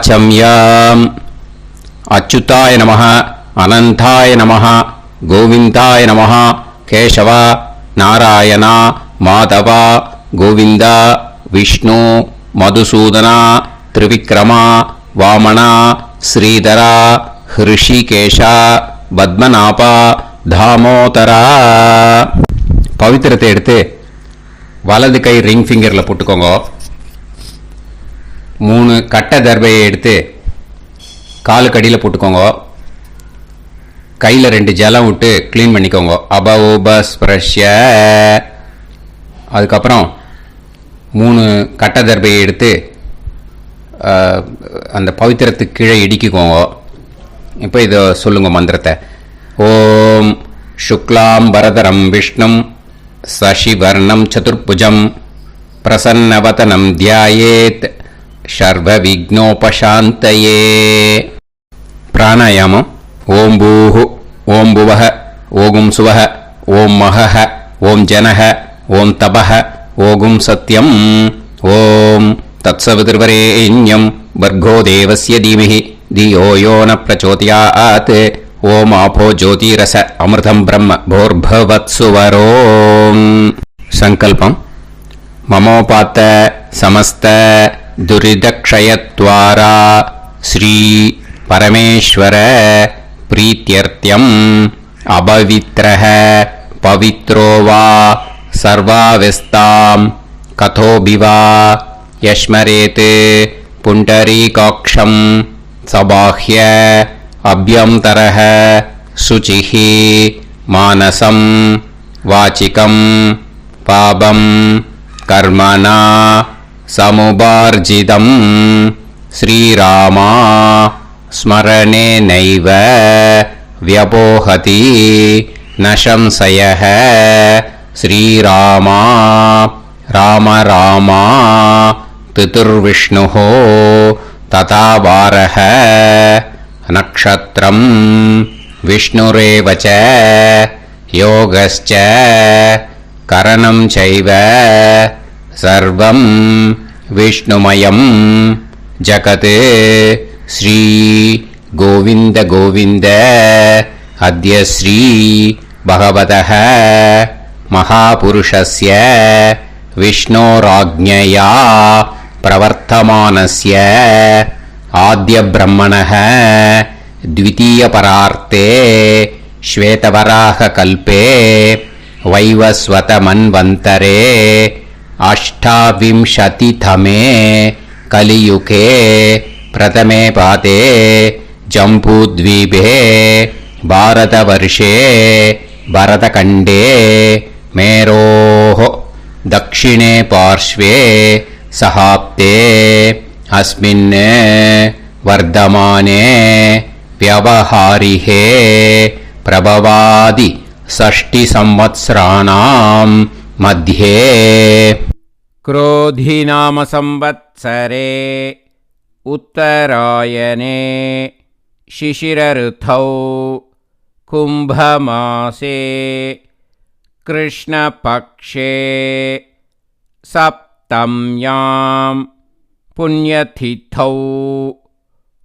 ஆச்சம்யம். அச்சுதாய நமஹ, அனந்தாய நமஹ, கோவிந்தாய நமஹ, கேசவ, நாராயணா, மாதவா, கோவிந்தா, விஷ்ணு, மதுசூதனா, திரிவிக்ரமா, வாமனா, ஸ்ரீதரா, ஹிருஷிகேஷா, பத்மநாபா, தாமோதரா. பவித்திரத்தை எடுத்து வலது கை ரிங் ஃபிங்கரில் போட்டுக்கோங்க. 3 கட்டை தர்பையை எடுத்து காலுக்கடியில் போட்டுக்கோங்க. கையில் 2 ஜலம் விட்டு க்ளீன் பண்ணிக்கோங்க. அபௌபஸ்பிரஷ்ய. அதுக்கப்புறம் 3 கட்டை தர்பையை எடுத்து அந்த பவித்திரத்துக்கு கீழே இடிக்கிக்கோங்க. இப்போ இதை சொல்லுங்க மந்திரத்தை. ஓம் சுக்லாம் வரதரம் விஷ்ணும் சசிவர்ணம் சதுர்புஜம் பிரசன்னவதனம் தியாயேத் சர்வ விக்னோபசாந்தயே. பிராணாயாமம். ஓம் பூஹு, ஓம் புவஹ, ஓகும் சுவஹ, ஓம் மஹஹ, ஓம் ஜனஹ, ஓம் தபஹ, ஓகும் சத்யம். ஓம் தத்சவிதுர்வரேண்யம் வர்கோ தேவஸ்ய தீமஹி தியோ யோ ந பிரச்சோதயாத். ஓம் ஆபோ ஜோதிரச அமிர்தம் பிரம்ம போர்பவத்சுவரோம். சங்கல்பம். மமோபாத்த சமஸ்த துரிதக்ஷயத்வாரா ஸ்ரீ பரமேஸ்வர பிரீத்யர்த்தியம் அபவித்ரஹ பவித்ரோ வா சர்வாவஸ்தாம் கதோபிவா யஸ்மரேத் புண்டரீகாக்ஷம் சபாஹ்ய அப்யந்தரஹ சுசிஹி மானசம் வாச்சிகம் பாபம் கர்மணா சமுபார்ஜிதம். ஸ்ரீராமா ஸ்மரணேனைவ வ்யபோஹதி ந சம்சயः. ஸ்ரீராமா ராம ராமா பிதுர்விஷ்ணுः ததா வாரः. நக்ஷத்ரம் விஷ்ணுரேவ ச யோகஸ்ச கரணம் சைவ சர்வம் விஷ்ணுமயம் ஜகத். ஸ்ரீ கோவிந்த கோவிந்த அத்ய ஸ்ரீ பகவதः மகாபுருஷஸ்ய விஷ்ணோராஜ்ஞயா பிரவர்த்தமானஸ்ய ஆத்ய பிரம்மணः த்விதீயபரார்த்தே ஸ்வேதவராக கல்பே வைவஸ்வத மன்வந்தரே அஷ்டாவிம்சதிதமே கலியுகே பிரதமே பாதே ஜம்பூத்வீபே பாரதவர்ஷே பரதகண்டே மேரோः தக்ஷிணே பார்ஷ்வே சஹாப்தே அஸ்மின் வர்தமானே व्यवहारिहे प्रभवादि षष्टि संवत्सराणां मध्ये. क्रोधी नाम संवत्सरे उत्तरायणे शिशिरऋतौ कुम्भमासे कृष्णपक्षे सप्तम्यां पुण्यतिथौ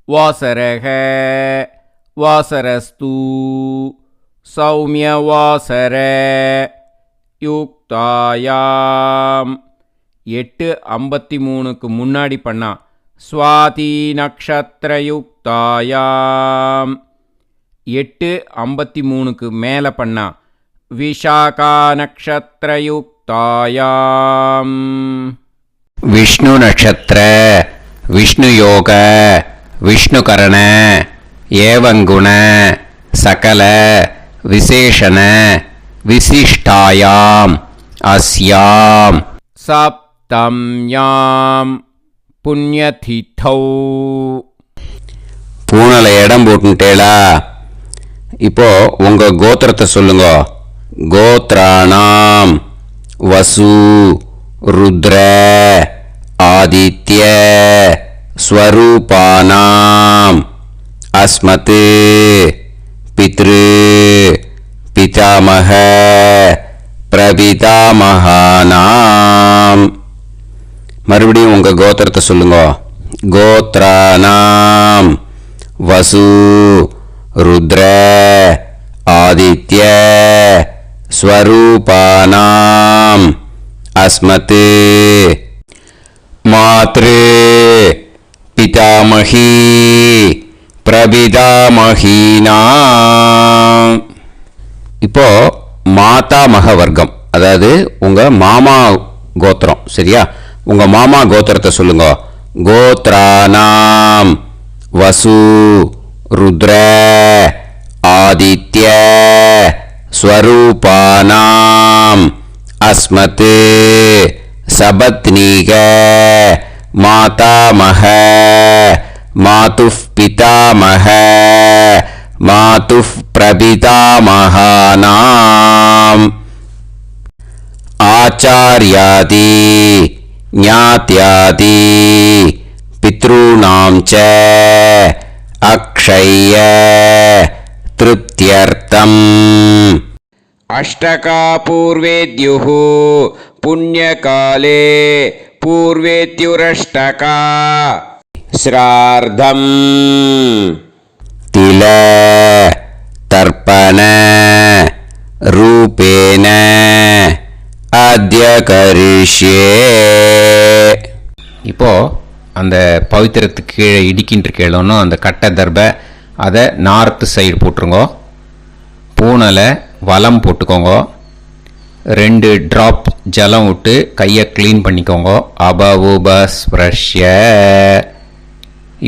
वासरः वासरस्तु सौम्यवासर யுக்தாயாம். 8:53க்கு முன்னாடி பண்ணா ஸ்வாதி நக்ஷத்திர யுக்தாயாம். 8:53க்கு மேலே பண்ணா விஷாகா நக்ஷத்திர யுக்தாயாம். விஷ்ணு நட்சத்திர விஷ்ணு யோக விஷ்ணுகரண ஏவங்குண சகல விசேஷண விசிஷ்டாயாம் அஸ்யாம் சப்தம்யாம் புண்ணியதிதௌ. பூனலை இடம் போட்டுட்டேளா? இப்போ உங்க கோத்திரத்தை சொல்லுங்க. கோத்ராணாம் வசு ருத்ர ஆதித்ய ஸ்வரூபானாம் அஸ்மத் பித்ரு பிதாமக பிரபிதாமகானாம். மறுபடியும் உங்க கோத்திரத்தை சொல்லுங்க. கோத்ரானாம் வசு ருத்ர ஆதித்ய ஸ்வரூபானாம் அஸ்மத் மாத்ரு பிதாமகி பிரபிதாமகீனாம். இப்போ மாதாமக வர்க்கம், அதாவது உங்க மாமா கோத்திரம், சரியா? உங்க மாமா கோத்திரத்தை சொல்லுங்க. கோத்ரானாம் வசு ருத்ர ஆதித்ய ஸ்வரூபானாம் அஸ்மத் சபத்னீக மாதாமக மாதுஃப் பிதாமக மாதுஃப் பிரபிதாமகானாம் ஆச்சார்யாதி ஞாத்யாதி பித்ருணாம் ச அக்ஷய திருப்தியர்த்தம். अष्टका पूर्वेद्युः पुण्यकाले पूर्वेद्युरष्टका श्रार्धम् तिल तर्पण रूपेण अद्य करिष्ये. இப்போ அந்த பவித்திரத்துக்கு கீழே இடிக்கின்ற கீழோன்னு அந்த கட்டை தர்பை அதை நார்த்து சைடு போட்டுருங்கோ. பூனலை வலம் போட்டுக்கோங்க. 2 ட்ராப் ஜலம் விட்டு கையை க்ளீன் பண்ணிக்கோங்க. அபவுபஸ்ப்ரஷ்ய.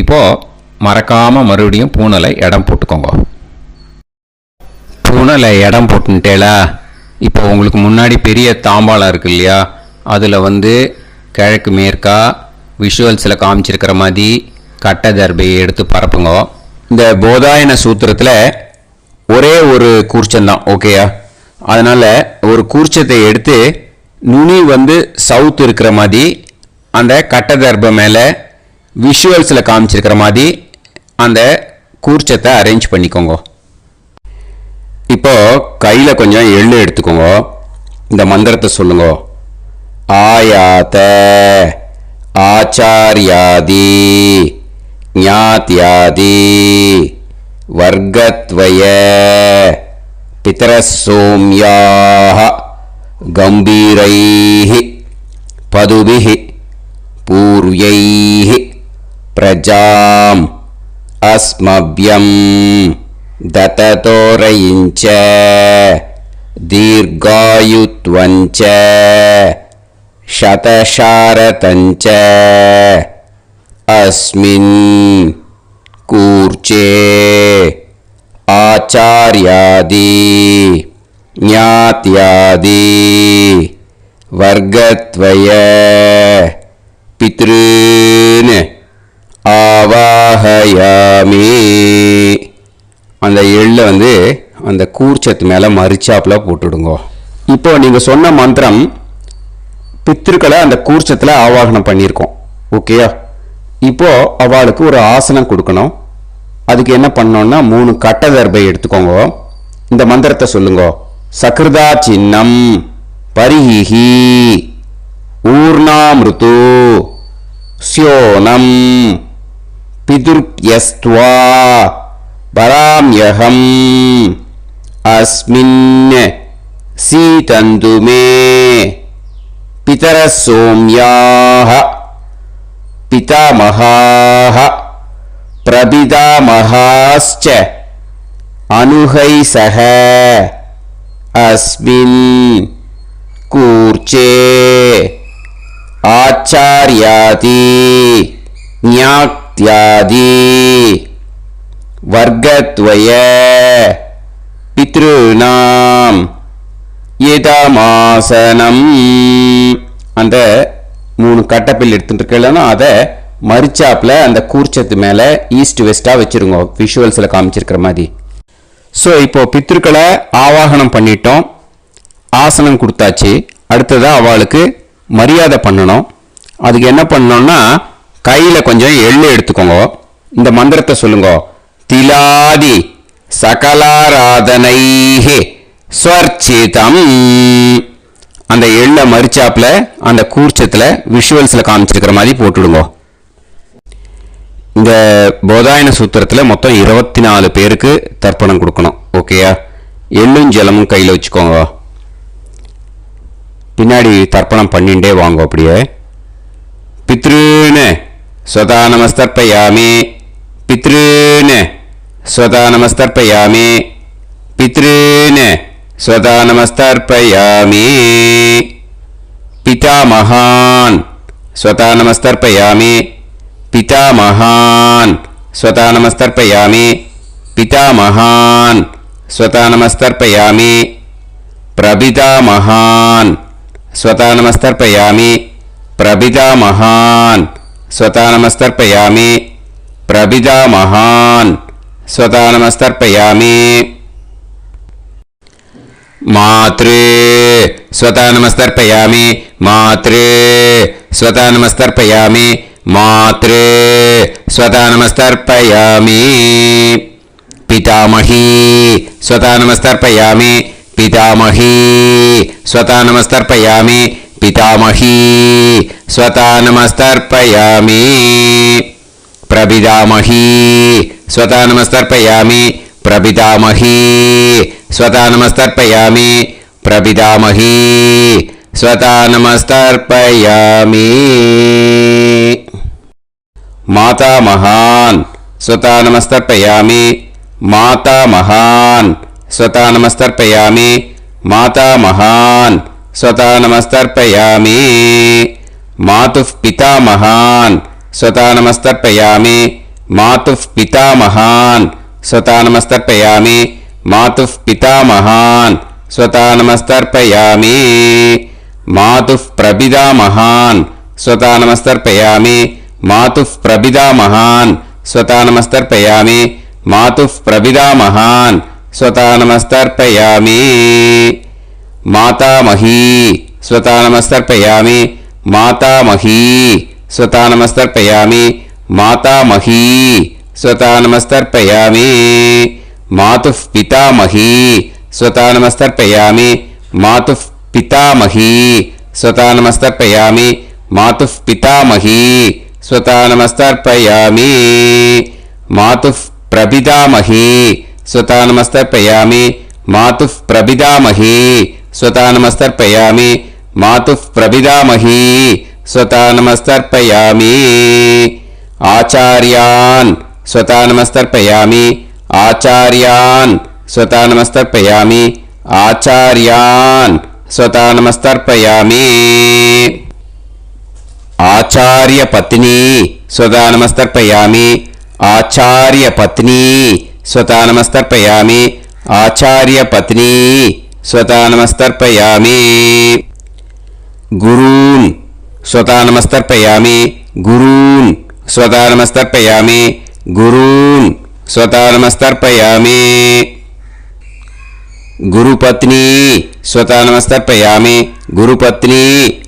இப்போ மறக்காமல் மறுபடியும் பூனலை இடம் போட்டுக்கோங்க. பூனலை இடம் போட்டுட்டேலா? இப்போ உங்களுக்கு முன்னாடி பெரிய தாம்பாளம் இருக்கு இல்லையா, அதில் கிழக்கு மேற்கா விஷுவல்ஸில் காமிச்சிருக்கிற மாதிரி கட்டை தர்பையை எடுத்து பரப்புங்க. இந்த போதாயன சூத்திரத்தில் ஒரே ஒரு கூர்ச்சந்தான், ஓகேயா? அதனால் ஒரு கூர்ச்சத்தை எடுத்து நுனி சவுத் இருக்கிற மாதிரி அந்த கட்டை தர்பை மேலே விஷுவல்ஸில் காமிச்சிருக்கிற மாதிரி அந்த கூர்ச்சத்தை அரேஞ்ச் பண்ணிக்கோங்க. இப்போ கையில் கொஞ்சம் எள்ளு எடுத்துக்கோங்க. இந்த மந்திரத்தை சொல்லுங்க. ஆயாத ஆச்சார்யாதி ஞாத்யாதி வர்கத்வய பிதரசோம்யாஹ கம்பீரைஹ பதுபிஹ பூர்வைஹ பிரஜாம் அஸ்மப்யம் தததோரயிஞ்ச தீர்காயுத்வஞ்ச சதசாரதஞ்ச அஸ்மின் கூர்ச்சே ஆச்சார்யாதி ஞாத்யாதி வர்கத்வய பித்ருன் ஆவாஹயாமி. அந்த எள்ளை அந்த கூர்ச்சத்து மேலே மரிச்சாப்பில் போட்டுடுங்க. இப்போ நீங்கள் சொன்ன மந்திரம் பித்ருக்களை அந்த கூர்ச்சத்தில் ஆவாகனம் பண்ணியிருக்கோம், ஓகேயா? இப்போ அவளுக்கு ஒரு ஆசனம் கொடுக்கணும். அதுக்கு என்ன பண்ணோம்னா 3 கட்டை தர்பை எடுத்துக்கோங்க. இந்த மந்திரத்தை சொல்லுங்க. சக்ருதா சின்னம் பரிஹி ஊர்ணாமிருத்து ஸ்யோனம் பிதுர்யஸ்த்வா பராம்யகம் அஸ்மின் சீதந்து மே பிதரசோம்யாஹ பிதாமகாஹ பிரபிதாமகாஸ்ச அனுகைசஹ அஸ்மின் கூர்ச்சே ஆச்சார்யாதி ஞாத்யாதி வர்கத்வய பித்ருநாம் இதமாசனம். அந்த 3 கட்டப்பில் எடுத்துட்டு இருக்கலன்னா அதை மரிச்சாப்பில் அந்த கூர்ச்சத்து மேலே ஈஸ்ட் வெஸ்ட்டாக வச்சுருங்க, விஷுவல்ஸில் காமிச்சிருக்கிற மாதிரி. ஸோ இப்போ பித்ருக்களை ஆவாகனம் பண்ணிட்டோம், ஆசனம் கொடுத்தாச்சு. அடுத்ததாக அவளுக்கு மரியாதை பண்ணணும். அதுக்கு என்ன பண்ணணும்னா கையில் கொஞ்சம் எள்ளு எடுத்துக்கோங்க. இந்த மந்திரத்தை சொல்லுங்க. திலாதி சகலாராதனைஹே ஸ்வர்ச்சிதம். அந்த எள்ளை மரிச்சாப்பில் அந்த கூர்ச்சத்தில் விஷுவல்ஸில் காமிச்சிருக்கிற மாதிரி போட்டுடுங்க. இந்த போதாயன சூத்திரத்தில் மொத்தம் 24 பேருக்கு தர்ப்பணம் கொடுக்கணும். ஓகேயா? எள்ளும் ஜலமும் கையில் வச்சுக்கோங்க. பின்னாடி தர்ப்பணம் பண்ணிண்டே வாங்க. அப்படியே பித்ருன்னு ஸ்வதா நமஸ்தர்ப்பயாமி, பித்ருன்னு ஸ்வதா நமஸ்தர்ப்பயாமி, பித்ருன்னு ஸ்வதா நமஸ்தர்ப்பயாமி, பிதாமகான் ஸ்வதா நமஸ்தர்ப்பயாமி, பிதாமகான் ஸ்வதா நமஸ்தர்ப்பயாமி, பிதாமகான் ஸ்வதா நமஸ்தர்ப்பயாமி, பிரபிதாமகான் ஸ்வதா நமஸ்தர்ப்பயாமி, பிரபிதாமகான் ஸ்வதா நமஸ்தர்ப்பயாமி, பிரபிதாமகான் ஸ்வதா நமஸ்தர்ப்பயாமி, மாத்ரு ஸ்வதா நமஸ்தர்ப்பயாமி, மாத்ரு ஸ்வதா நமஸ்தர்ப்பயாமி, மாத்ரு ஸ்வதா நமஸ்தர்ப்பயாமி, பிதாமஹி ஸ்வதா நமஸ்தர்ப்பயாமி, பிதாமஹி ஸ்வதா நமஸ்தர்ப்பயாமி, பிதாமஹி ஸ்வதா நமஸ்தர்ப்பயாமி, பிரபிதாமஹி ஸ்வதா நமஸ்தர்ப்பயாமி, பிரபிதாமஹி ஸ்வதா நமஸ்தர்ப்பயாமி, பிரபிதாமஹி ஸ்வதா நமஸ்தர்ப்பயாமி, மாதாமகான் ஸ்வதா நமஸ்தர்ப்பயாமி, மாதாமகான் ஸ்வதா நமஸ்தர்ப்பயாமி, மாதாமகான் ஸ்வதா நமஸ்தர்ப்பயாமி, மாதுः பிதாமகான் ஸ்வதா நமஸ்தர்ப்பயாமி, மாதுः பிதாமகான் ஸ்வதா நமஸ்தர்ப்பயாமி, மாதுः பிதாமகான் ஸ்வதா நமஸ்தர்ப்பயாமி, மாதுः பிரபிதாமகான் ஸ்வதா நமஸ்தர்ப்பயாமி, மாதுः பிரபிதாமகான் ஸ்வதா நமஸ்தர்ப்பயாமி, மாதுः பிரபிதாமகான் ஸ்வதா நமஸ்தர்ப்பயாமி, மாதாமஹி ஸ்வதா நமஸ்தர்ப்பயாமி, மாதாமஹி ஸ்வதா நமஸ்தர்ப்பயாமி, மாதாமஹி ஸ்வதா நமஸ்தர்ப்பயாமி, மாதுः பிதாமஹி ஸ்வதா நமஸ்தர்ப்பயாமி, மாதுः பிதாமஹி ஸ்வதா நமஸ்தர்ப்பயாமி, மாதுः பிதாமஹி ஸ்வதா நமஸ்தர்ப்பயாமி, மாதுः பிரபிதாமஹி ஸ்வதா நமஸ்தர்ப்பயாமி, மாதுः பிரபிதாமஹி ஸ்வதா நமஸ்தர்ப்பயாமி, மாதுः பிரபிதாமஹி ஸ்வதா நமஸ்தர்ப்பயாமி, ஆச்சார்யான் ஸ்வதா நமஸ்தர்ப்பயாமி, ஆச்சார்யான் ஸ்வதா நமஸ்தர்ப்பயாமி, ஆச்சார்யான் ஸ்வதா நமஸ்தர்ப்பயாமி, ஆச்சார்ய பத்னி ஸ்வதா நமஸ்தர்ப்பயாமி, ஆச்சார்ய பத்னி ஸ்வதா நமஸ்தர்ப்பயாமி, ஆச்சார்ய பத்னி ஸ்வதா நமஸ்தர்ப்பயாமி, குரூன் ஸ்வதா நமஸ்தர்ப்பயாமி, குரூன் ஸ்வதா நமஸ்தர்ப்பயாமி, குரூன் ஸ்வதா நமஸ்தர்ப்பயாமி, குருபத்னி ஸ்வதா நமஸ்தர்ப்பயாமி, குருபத்னி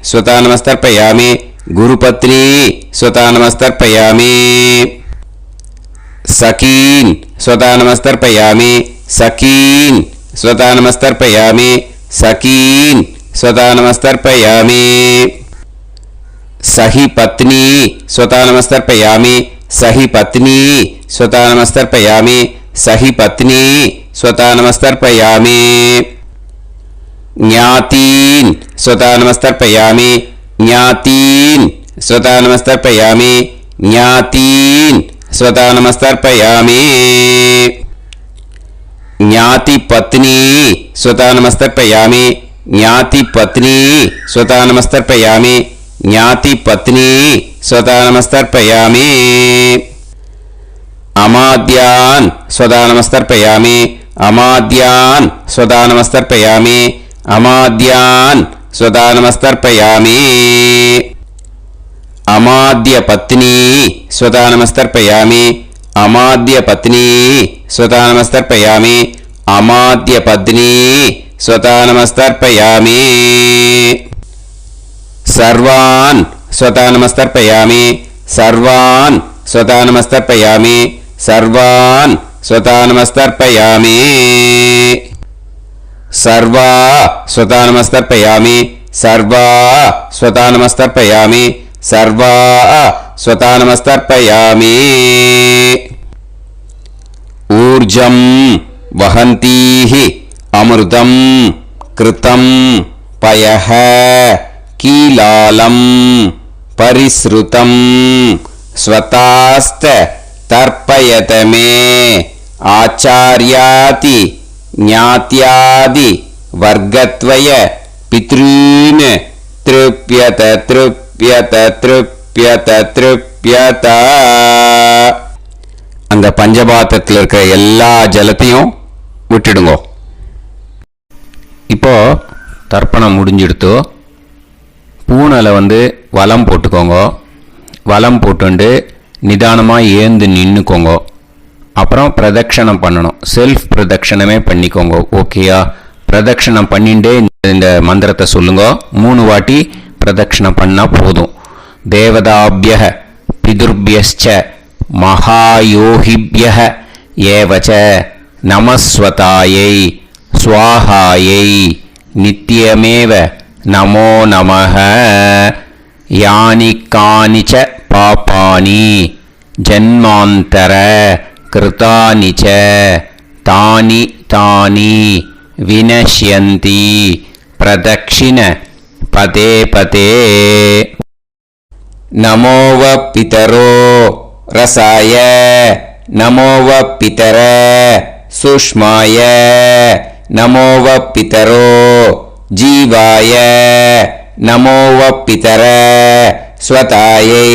ஸ்வதா நமஸ்தர்ப்பயாமி, குருபத்னி ஸ்வதா நமஸ்தர்ப்பயாமி, சகீன் ஸ்வதா நமஸ்தர்ப்பயாமி, சகீன் ஸ்வதா நமஸ்தர்ப்பயாமி, சகீன் ஸ்வதா நமஸ்தர்ப்பயாமி, சஹி பத்னி ஸ்வதா நமஸ்தர்ப்பயாமி, சஹி பத்னி ஸ்வதா நமஸ்தர்ப்பயாமி, சஹி பத்னி ஸ்வதா நமஸ்தர்ப்பயாமி, ஞாதீன் ஸ்வதா நமஸ்தர்ப்பயாமி, ஞாதீன் ஸ்வதா நமஸ்தர்ப்பயாமி, ஞாதீன் ஸ்வதா நமஸ்தர்ப்பயாமி, ஞாதி பத்னி ஸ்வதா நமஸ்தர்ப்பயாமி, ஞாதி பத்னி ஸ்வதா நமஸ்தர்ப்பயாமி, ஞாதி பத்னி ஸ்வதா நமஸ்தர்ப்பயாமி, அமாத்யான் ஸ்வதா நமஸ்தர்ப்பயாமி, அமாத்யான் ஸ்வதா நமஸ்தர்ப்பயாமி, அமாத்யான் ஸ்வதா நமஸ்தர்ப்பயாமி, அமாத்ய பத்னி ஸ்வதா நமஸ்தர்ப்பயாமி, அமாத்ய பத்னி ஸ்வதா நமஸ்தர்ப்பயாமி, அமாத்ய பத்னி ஸ்வதா நமஸ்தர்ப்பயாமி, சர்வான் ஸ்வதா நமஸ்தர்ப்பயாமி, சர்வான் ஸ்வதா நமஸ்தர்ப்பயாமி, சர்வான் ஸ்வதா நமஸ்தர்ப்பயாமி, சர்வா ஸ்வதா நமஸ்தர்ப்பயாமி, சர்வா ஸ்வதா நமஸ்தர்ப்பயாமி, सर्वा स्वता नमस्तर्पयामि ऊर्जं वहन्तीः अमृतं कृतं पयः कीलालं परिसृतं स्वतास्त तर्पयत मे आचार्याति ज्ञात्यादि वर्गत्वय पितॄन् तृप्यत तृप्यत तृप्यत तृप्यत அந்த பஞ்சபாத்திரத்தில் இருக்கிற எல்லா ஜலத்தையும் விட்டுடுங்க. இப்போ தர்ப்பணம் முடிஞ்சிடுத்து. பூனலை வலம் போட்டுக்கோங்க. வலம் போட்டுண்டு நிதானமாக ஏந்து நின்றுக்கோங்க. அப்புறம் பிரதட்சணம் பண்ணணும். செல்ஃப் பிரதட்சணமே பண்ணிக்கோங்க. ஓகேயா? பிரதட்சணம் பண்ணிண்டே இந்த மந்திரத்தை சொல்லுங்க. 3 வாட்டி பிரதட்சணம் பண்ணால் போதும். தேவதாபிய பிதுர்பியஸ்ச மகாயோகிபிய ஏவச்ச நமஸ்வதாயை ஸ்வாஹாயை நித்யமேவ நமோ நமஹ யானி கானிச்ச பாபானி ஜன்மாந்தர கிருதானி ச தானி தானி வினஷ்யந்தி பிரதக்ஷிண பதே பதே நமோவ பிதரோ ரசாய நமோவ பிதர சுஷ்மாய நமோவ பிதரோ ஜீவாய நமோவ பிதர ஸ்வதாயை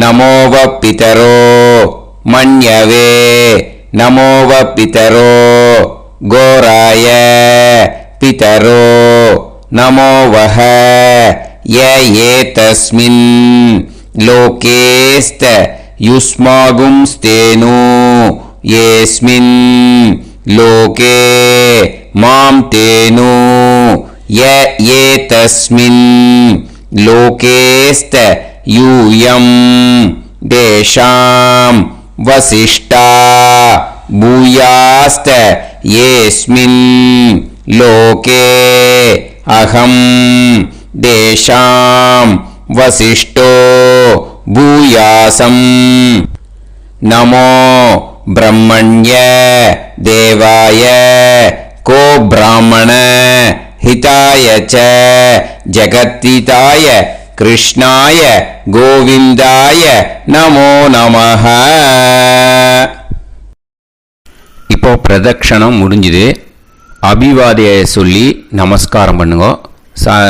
நமோவ பிதரோ மன்யவே நமோவ பிதரோ கோராய பிதரோ நமோவஹ ய ஏதஸ்மின் லோகேஸ்த யுஸ்மாகும்ஸ்தேனு ஏஸ்மின் லோகே மாம் தேனு ய ஏதஸ்மின் லோகேஸ்த யூயம் தேஷாம் வசிஷ்டா பூயாஸ்த ஏஸ்மின் லோகே அகம் தேஷாம் வசிஷ்டோ பூயாசம் நமோ பிரம்மண்ய தேவாய கோ பிராமண ஹிதாய ச ஜகத்ஹிதாய கிருஷ்ணாய கோவிந்தாய நமோ நமஹ. இப்போ பிரதட்சணம் முடிஞ்சுது. அபிவாதியை சொல்லி நமஸ்காரம் பண்ணுங்க.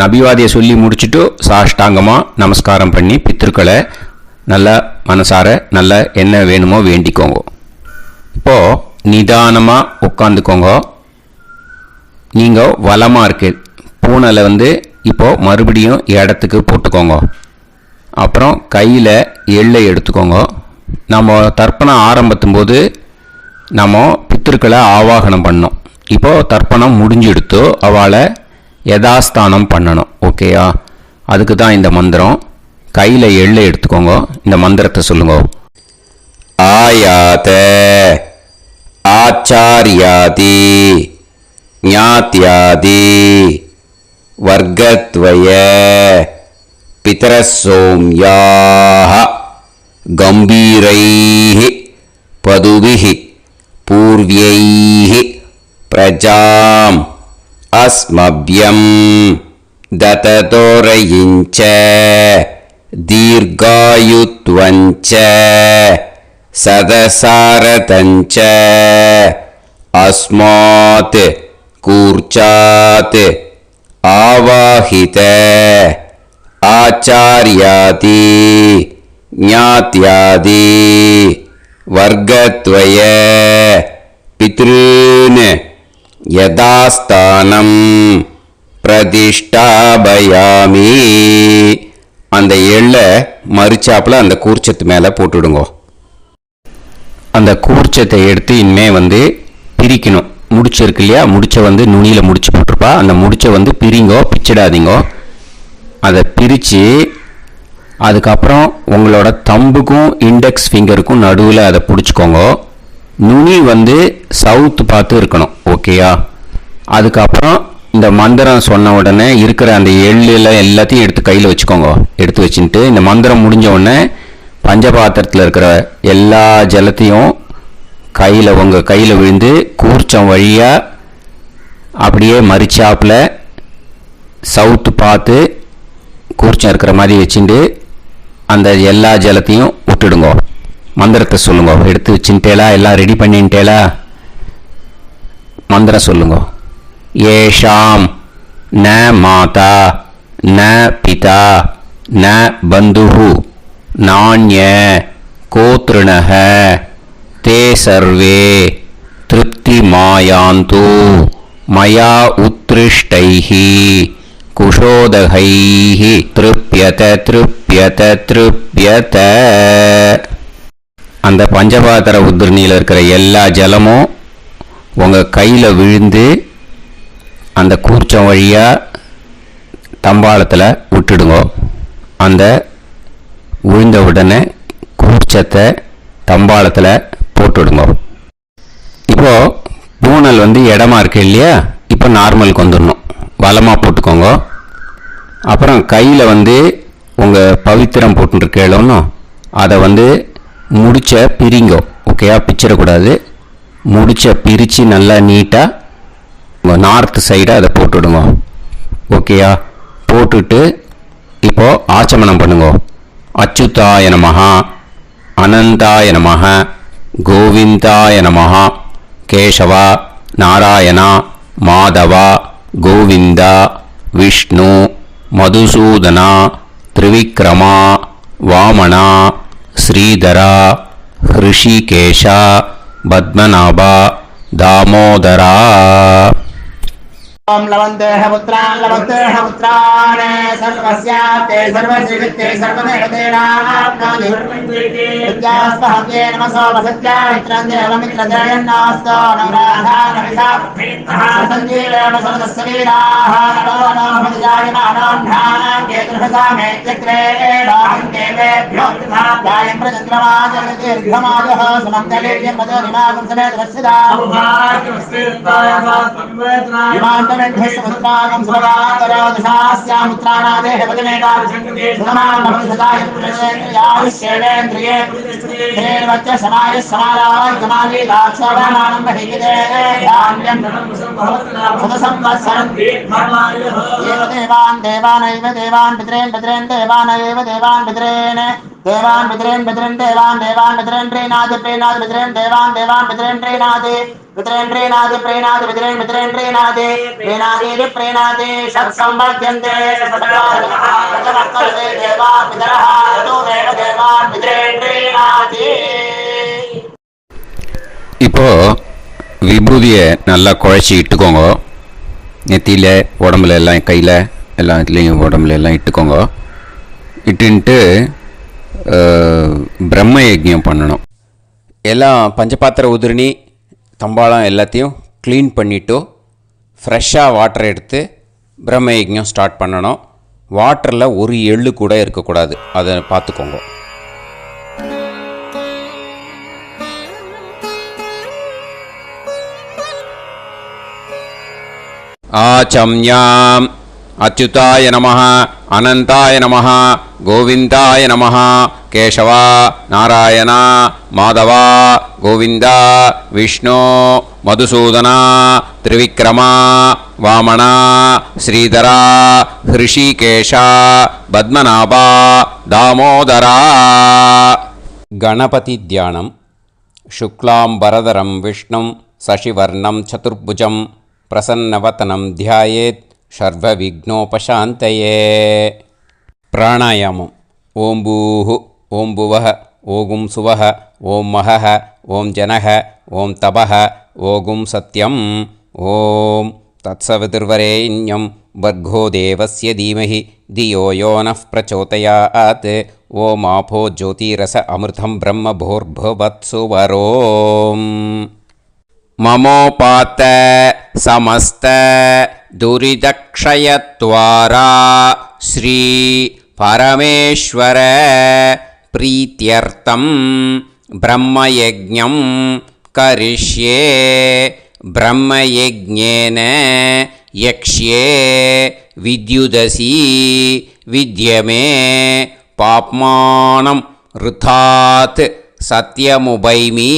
அபிவாதியை சொல்லி முடிச்சுட்டு சாஷ்டாங்கமாக நமஸ்காரம் பண்ணி பித்திருக்களை நல்லா மனசார நல்லா என்ன வேணுமோ வேண்டிக்கோங்க. இப்போது நிதானமாக உட்காந்துக்கோங்க. நீங்கள் வலமாக இருக்கு பூனலை இப்போது மறுபடியும் இடத்துக்கு போட்டுக்கோங்க. அப்புறம் கையில் எள்ளை எடுத்துக்கோங்க. நம்ம தர்ப்பணம் ஆரம்பித்தும் போது நம்ம பித்திருக்களை ஆவாகனம் பண்ணோம். இப்போது தர்ப்பணம் முடிஞ்செடுத்து அவளை யதாஸ்தானம் பண்ணணும். ஓகேயா? அதுக்கு தான் இந்த மந்திரம். கையில் எள்ளை எடுத்துக்கோங்க. இந்த மந்திரத்தை சொல்லுங்க. ஆயாத ஆச்சாரியாதி ஞாத்யாதி வர்க்கத்வய பிதரசோம்யாஹ கம்பீரைஹி பதுபிஹி பூர்வ்யைஹி பிரஜாம் அஸ்மப்யம் தததோரயிஞ்ச தீர்காயுத்வஞ்ச சதசாரதஞ்ச அஸ்மாத் கூர்ச்சாத் ஆவாஹித ஆச்சார்யாதி ஞாத்யாதி வர்க்கத்வய பித்ருன் யதாஸ்தானம் பிரதிஷ்டாபயாமி. அந்த எள்ளை மறிச்சாப்புல அந்த கூர்ச்சத்து மேலே போட்டுடுங்க. அந்த கூர்ச்சத்தை எடுத்து இனிமே பிரிக்கணும். முடிச்சிருக்கு இல்லையா? முடிச்ச நுனியில் முடிச்சு போட்டிருப்பா. அந்த முடிச்ச பிரிங்கோ, பிச்சிடாதீங்கோ. அதை பிரித்து அதுக்கப்புறம் உங்களோட தம்புக்கும் இண்டெக்ஸ் ஃபிங்கருக்கும் நடுவில் அதை பிடிச்சிக்கோங்க. நுனி சவுத்து பார்த்து இருக்கணும். ஓகேயா? அதுக்கப்புறம் இந்த மந்திரம் சொன்ன உடனே இருக்கிற அந்த எள்ளில் எல்லாத்தையும் எடுத்து கையில் வச்சுக்கோங்க. எடுத்து வச்சுட்டு இந்த மந்திரம் முடிஞ்ச உடனே பஞ்சபாத்திரத்தில் இருக்கிற எல்லா ஜலத்தையும் உங்கள் கையில் விழுந்து கூர்ச்சம் வழியாக அப்படியே மறிச்சாப்பில் சவுத்து பார்த்து கூர்ச்சம் இருக்கிற மாதிரி வச்சுட்டு அந்த எல்லா ஜலத்தையும் விட்டுடுங்க. மந்திரத்தை சொல்லுங்க. எடுத்து வச்சுட்டேலா? எல்லாம் ரெடி பண்ணிட்டேலா? மந்திரம் சொல்லுங்க. ஏஷாம் ந மாதா ந பிதா ந பந்துஹு நாண்ய கோத்ருணஹ தே சர்வே திருப்தி மாயாந்து மயா உத்ருஷ்டைஹி குஷோதகைஹி திருப்யத திருப்யத திருப்யத. அந்த பஞ்சபாத்திர உதிரணியில் இருக்கிற எல்லா ஜலமும் உங்கள் கையில் விழுந்து அந்த கூர்ச்சம் வழியாக தம்பாளத்தில் விட்டுடுங்க. அந்த விழுந்த உடனே கூர்ச்சத்தை தம்பாளத்தில் போட்டுடுங்க. இப்போது பூனல் இடமா இருக்கு இல்லையா? இப்போ நார்மலுக்கு வந்துடணும். வலமாக போட்டுக்கோங்க. அப்புறம் கையில் உங்கள் பவித்திரம் போட்டுருக்கேளோன்னு அதை முடிச்ச பிரிங்கோ. ஓகேயா? பிச்சிடக்கூடாது. முடிச்ச பிரித்து நல்லா நீட்டாக உங்கள் நார்த் சைடை அதை போட்டுவிடுங்க. ஓகேயா? போட்டுட்டு இப்போது ஆச்சமனம் பண்ணுங்க. அச்சுதாய நமஹ அனந்தாய நமஹ கோவிந்தாய நமஹ கேசவா நாராயணா மாதவா கோவிந்தா விஷ்ணு மதுசூதனா திரிவிக்ரமா வாமனா ஸ்ரீதரா ஹிருஷிகேஷா பத்மநாபா தாமோதரா. ओम लवन्तेह पुत्रान् सर्वस्याते सर्वश्रीवित्ते सर्वदेवतेनाप्नोति विद्यास्पहव्ये नमसो वसत्या मित्रं देवमित्रजयन्नास्तो नवराधानमिषा सञ्जीवेन समदस्सवीराः नमो नमः विजायमानां केतुर्भसामे चक्रे देवेभ्यो ध्यायं प्रचक्रमाजलदीर्घमाजः समन्तलेयं मदोनिमागं समेत रक्षिता समुद्रागं सुभगान्तरादशास्यामुत्रानादेह वदनेकाभिषङ्कृते सुधमानमभिसदाय पुरुषेन्द्रियाविश्येन्द्रिये धेर्वच्च समाय समाराय कमाली दाक्षावानानं महिगिदे धान्यं सुदसंवत्सरं एव देवान् देवान् पितरेन् देवानैव देवान् पितरेन् देवान् पितरेन् प्रीणाति पितरेन् देवान् पितरेन् प्रीणाति प्रीणाति षट्संवर्ध्यन्ते देवा पितरः ततोमेव देवान् पितरेन् प्रीणाति. இப்போ விபூதியை நல்லா குழச்சி இட்டுக்கோங்க. நெத்தியில் உடம்புல எல்லாம் கையில் எல்லா இதுலேயும் உடம்புல எல்லாம் இட்டுக்கோங்க. இட்டுன்ட்டு பிரம்ம யஜ்ஞம் பண்ணணும். எல்லாம் பஞ்சபாத்திர உதிரணி தம்பாளம் எல்லாத்தையும் க்ளீன் பண்ணிவிட்டு ஃப்ரெஷ்ஷாக வாட்டர் எடுத்து பிரம்ம யஜ்ஞம் ஸ்டார்ட் பண்ணணும். வாட்டரில் ஒரு எள்ளு கூட இருக்கக்கூடாது. அதை பார்த்துக்கோங்க. ஆச்சம்யாம் அச்சுதாய நமஹ அனந்தாய நமஹ கோவிந்தாய நமஹ கேசவா நாராயணா மாதவா கோவிந்தா விஷ்ணு மதுசூதனா திரிவிக்ரமா வாமனா ஸ்ரீதரா ஹிருஷிகேஷா பத்மநாபா தாமோதரா. கணபதி தியானம். சுக்லாம்பரதரம் விஷ்ணும் சசிவர்ணம் சதுர்புஜம் பிரசன்னவதனம் தியாயேத் சர்வவிக்னோபசாந்தயே. பிராணாயாமம். ஓம் பூஹு ஓம் புவஹ ஓகும் சுவஹ ஓம் மஹஹ ஓம் ஜனஹ ஓம் தபஹ ஓகும் சத்யம். ஓம் தத்சவிதுர்வரேண்யம் வர்கோ தேவஸ்ய தீமஹி தியோ யோ நः பிரச்சோதயாத். ஓம் ஆபோ ஜோதிரஸ அமிர்தம் பிரம்ம भूर्भुवत्सुवरोम्. ममोपात समस्त दुरिदक्षयत्वारा श्री परमेश्वर प्रीत्यर्थं ब्रह्मयज्ञं करिष्ये. ब्रह्मयज्ञेन யக்ஷ்யே வித்யுதசி வித்யமே பாப்மானம் ருதாத் சத்யமுபைமி.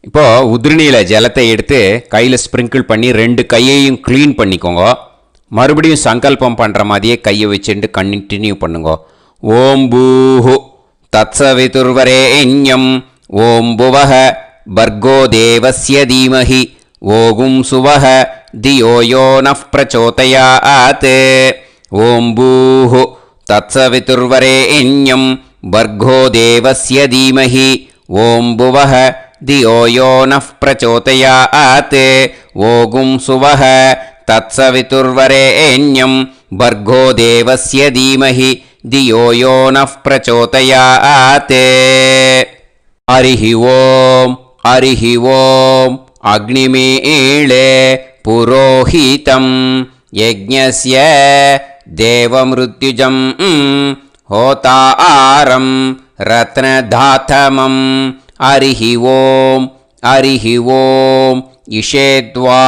இப்போ உதிரணியில் ஜலத்தை எடுத்து கையில் ஸ்ப்ரிங்கிள் பண்ணி 2 கையையும் க்ளீன் பண்ணிக்கோங்க. மறுபடியும் சங்கல்பம் பண்ணுற மாதிரியே கையை வச்சுட்டு கண்டினியூ பண்ணுங்க. ஓம் பூஹு தத்சவிதுர்வரேண்யம் ஓம் புவஹ பர்கோ தேவஸ்ய தீமஹி ஓகும் சுவஹ தியோ யோ நஃப் பிரச்சோதயாத். ஓம் பூஹு தத்சவிதுர்வரேண்யம் பர்கோ தேவஸ்ய தீமஹி ஓம் புவஹ தியோ யோ நஃப் பிரச்சோதயாத். ஓகும் சுவஹ தத்சவிதுர்வரேண்யம் பர்கோ தேவஸ்ய தீமஹி தியோ யோ நஃப் பிரச்சோதயாத். ஹரிஹி ஓம் ஹரிஹி ஓம் அக்னிமீளே புரோஹிதம் யஜ்ஞஸ்ய தேவமிருத்யுஜம் ஹோதாரம் ரத்னதாதமம். ஹரிஹி ஓம் ஹரிஹி ஓம் இஷேத்வா